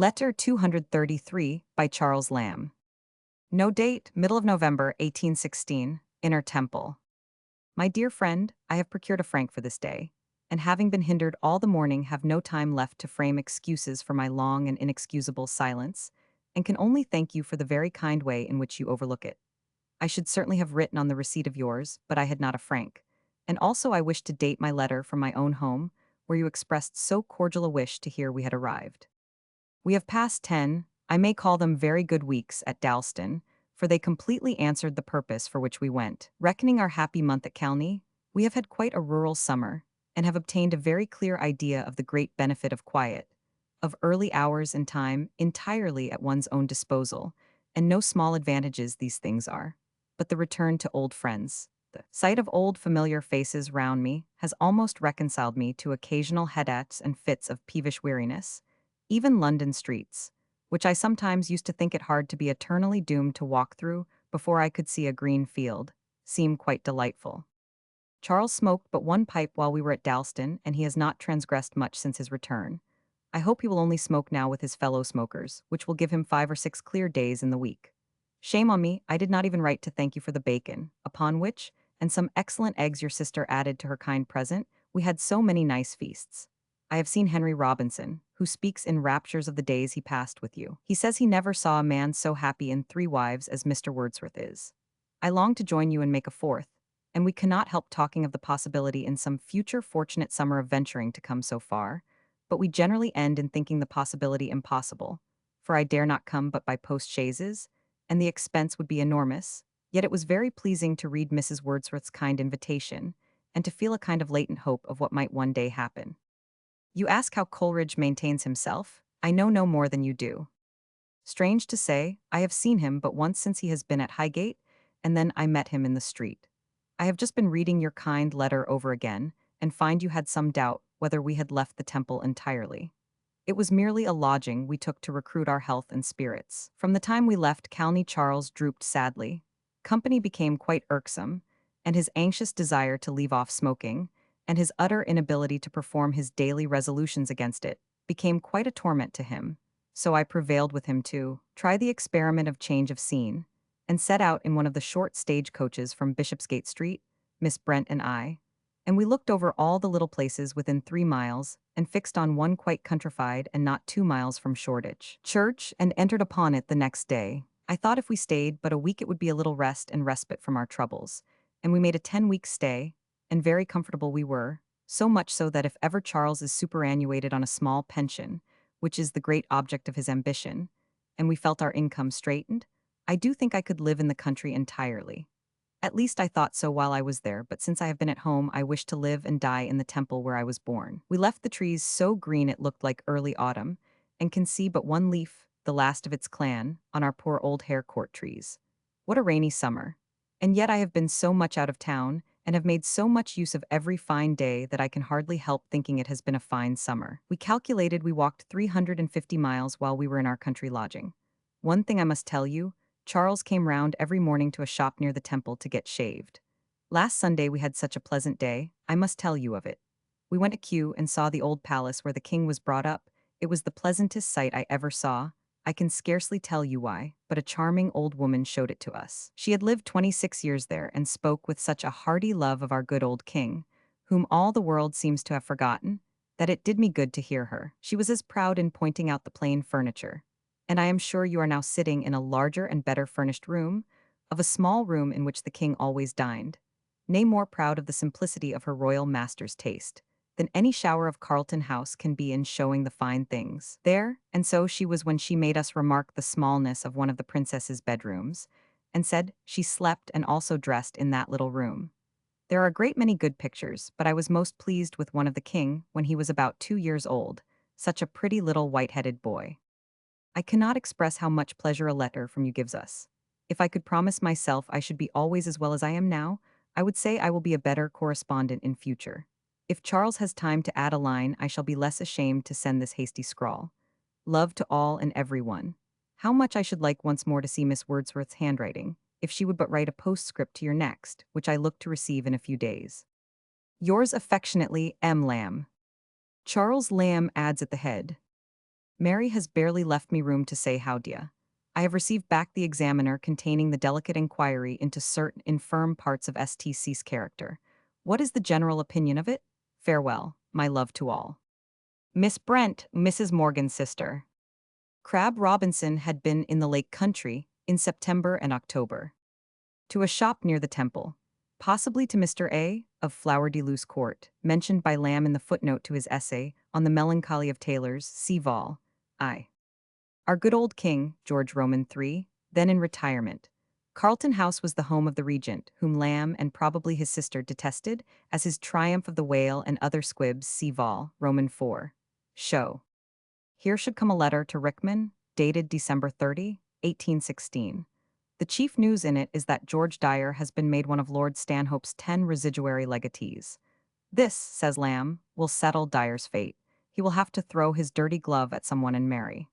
Letter 233 by Charles Lamb. No date, middle of November, 1816, Inner Temple. My dear friend, I have procured a franc for this day, and having been hindered all the morning have no time left to frame excuses for my long and inexcusable silence, and can only thank you for the very kind way in which you overlook it. I should certainly have written on the receipt of yours, but I had not a franc. And also I wish to date my letter from my own home, where you expressed so cordial a wish to hear we had arrived. We have passed 10, I may call them very good weeks at Dalston, for they completely answered the purpose for which we went. Reckoning our happy month at Calney, we have had quite a rural summer, and have obtained a very clear idea of the great benefit of quiet, of early hours and time entirely at one's own disposal, and no small advantages these things are. But the return to old friends. The sight of old familiar faces round me has almost reconciled me to occasional headaches and fits of peevish weariness. Even London streets, which I sometimes used to think it hard to be eternally doomed to walk through before I could see a green field, seem quite delightful. Charles smoked but one pipe while we were at Dalston, and he has not transgressed much since his return. I hope he will only smoke now with his fellow smokers, which will give him 5 or 6 clear days in the week. Shame on me, I did not even write to thank you for the bacon, upon which, and some excellent eggs your sister added to her kind present, we had so many nice feasts. I have seen Henry Robinson, who speaks in raptures of the days he passed with you. He says he never saw a man so happy in 3 wives as Mr. Wordsworth is. I long to join you and make a fourth, and we cannot help talking of the possibility in some future fortunate summer of venturing to come so far, but we generally end in thinking the possibility impossible, for I dare not come but by post-chaises, and the expense would be enormous. Yet it was very pleasing to read Mrs. Wordsworth's kind invitation, and to feel a kind of latent hope of what might one day happen. You ask how Coleridge maintains himself? I know no more than you do. Strange to say, I have seen him but once since he has been at Highgate, and then I met him in the street. I have just been reading your kind letter over again, and find you had some doubt whether we had left the temple entirely. It was merely a lodging we took to recruit our health and spirits. From the time we left Calney, Charles drooped sadly. Company became quite irksome, and his anxious desire to leave off smoking, and his utter inability to perform his daily resolutions against it, became quite a torment to him. So I prevailed with him to try the experiment of change of scene, and set out in one of the short stage coaches from Bishopsgate Street, Miss Brent and I, and we looked over all the little places within 3 miles, and fixed on one quite countrified and not 2 miles from Shoreditch Church, and entered upon it the next day. I thought if we stayed but a week it would be a little rest and respite from our troubles, and we made a 10 weeks' stay, and very comfortable we were, so much so that if ever Charles is superannuated on a small pension, which is the great object of his ambition, and we felt our income straitened, I do think I could live in the country entirely. At least I thought so while I was there, but since I have been at home, I wish to live and die in the temple where I was born. We left the trees so green it looked like early autumn, and can see but one leaf, the last of its clan, on our poor old Harecourt trees. What a rainy summer. And yet I have been so much out of town, and have made so much use of every fine day that I can hardly help thinking it has been a fine summer. We calculated we walked 350 miles while we were in our country lodging. One thing I must tell you, Charles came round every morning to a shop near the temple to get shaved. Last Sunday we had such a pleasant day, I must tell you of it. We went to Kew and saw the old palace where the king was brought up. It was the pleasantest sight I ever saw. I can scarcely tell you why, but a charming old woman showed it to us. She had lived 26 years there and spoke with such a hearty love of our good old king, whom all the world seems to have forgotten, that it did me good to hear her. She was as proud in pointing out the plain furniture. And I am sure you are now sitting in a larger and better furnished room, of a small room in which the king always dined, nay more proud of the simplicity of her royal master's taste, than any shower of Carlton House can be in showing the fine things there, and so she was when she made us remark the smallness of one of the princess's bedrooms, and said she slept and also dressed in that little room. There are a great many good pictures, but I was most pleased with one of the king when he was about 2 years old, such a pretty little white-headed boy. I cannot express how much pleasure a letter from you gives us. If I could promise myself I should be always as well as I am now, I would say I will be a better correspondent in future. If Charles has time to add a line, I shall be less ashamed to send this hasty scrawl. Love to all and every one. How much I should like once more to see Miss Wordsworth's handwriting, if she would but write a postscript to your next, which I look to receive in a few days. Yours affectionately, M. Lamb. Charles Lamb adds at the head, Mary has barely left me room to say how d'ye. I have received back the examiner containing the delicate inquiry into certain infirm parts of STC's character. What is the general opinion of it? Farewell, my love to all. Miss Brent, Mrs. Morgan's sister. Crab Robinson had been in the Lake Country in September and October. To a shop near the temple. Possibly to Mr. A. of Flower de Luce Court, mentioned by Lamb in the footnote to his essay on the melancholy of tailors, see vol. I. Our good old king, George Roman III, then in retirement. Carlton House was the home of the regent, whom Lamb and probably his sister detested, as his Triumph of the Whale and other squibs, see vol. Roman IV. Show. Here should come a letter to Rickman, dated December 30, 1816. The chief news in it is that George Dyer has been made one of Lord Stanhope's 10 residuary legatees. This, says Lamb, will settle Dyer's fate. He will have to throw his dirty glove at someone and marry.